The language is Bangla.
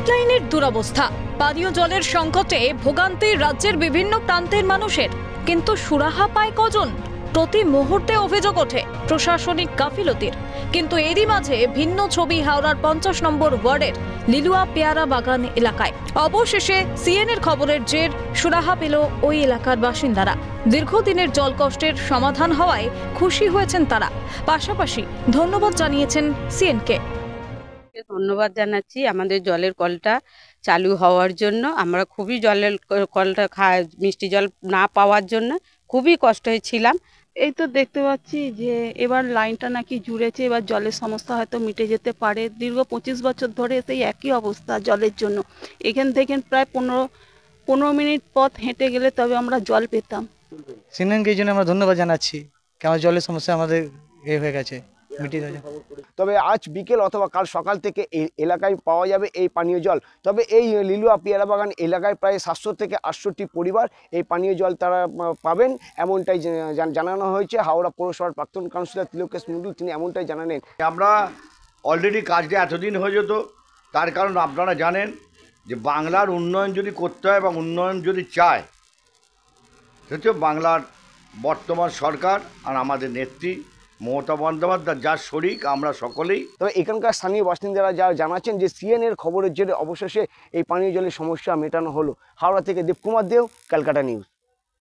পাইপলাইনের দুরবস্থা, পানীয় জলের সংকটে ভোগান্তি রাজ্যের বিভিন্ন প্রান্তের মানুষের। কিন্তু সুরাহা পায় কজন? প্রতি মুহূর্তে অভিযোগ ওঠে প্রশাসনিক গাফিলতির। কিন্তু এরই মাঝে ভিন্ন ছবি হাওড়ার 50 নম্বর ওয়ার্ডের লিলুয়া পেয়ারা বাগান এলাকায়। অবশেষে সিএনএর খবরের জের সুরাহা পেল ওই এলাকার বাসিন্দারা। দীর্ঘদিনের জল কষ্টের সমাধান হওয়ায় খুশি হয়েছেন তারা। পাশাপাশি ধন্যবাদ জানিয়েছেন সিএনকে। ধন্যবাদ জানাচ্ছি আমাদের জলের কলটা চালু হওয়ার জন্য। আমরা খুবই জলের কলটা মিষ্টি জল না পাওয়ার জন্য খুবই কষ্ট হয়েছিলাম। এই তো দেখতে পাচ্ছি যে এবার লাইনটা নাকি জুড়েছে, এবার জলের সমস্যা হয়তো মিটে যেতে পারে। দীর্ঘ 25 বছর ধরে সেই একই অবস্থা জলের জন্য। এখান থেকে প্রায় 15 মিনিট পথ হেঁটে গেলে তবে আমরা জল পেতাম। সিএনএনকে এই জন্য আমরা ধন্যবাদ জানাচ্ছি, কারণ জলের সমস্যা আমাদের হয়ে গেছে, মিটে গেছে। তবে আজ বিকেল অথবা কাল সকাল থেকে এই এলাকায় পাওয়া যাবে এই পানীয় জল। তবে এই লিলুয়া পেয়ারা বাগান এলাকায় প্রায় 700 থেকে 800টি পরিবার এই পানীয় জল তারা পাবেন, এমনটাই জানানো হয়েছে। হাওড়া পৌরসভার প্রাক্তন কাউন্সিলর তিলকেশ মণ্ডল তিনি এমনটাই জানালেন। আমরা অলরেডি কাজটা এতদিন হয়ে যেত, তার কারণ আপনারা জানেন যে বাংলার উন্নয়ন যদি করতে হয় এবং উন্নয়ন যদি চায়, সেটা বাংলার বর্তমান সরকার আর আমাদের নেত্রী মমতা বন্দ্যোপাধ্যায় যার শরিক আমরা সকলেই। তবে এখানকার স্থানীয় বাসিন্দারা যারা জানাচ্ছেন যে সিএনএর খবরের জেরে অবশেষে এই পানীয় জলের সমস্যা মেটানো হলো। হাওড়া থেকে দেবকুমার দেও, ক্যালকাটা নিউজ।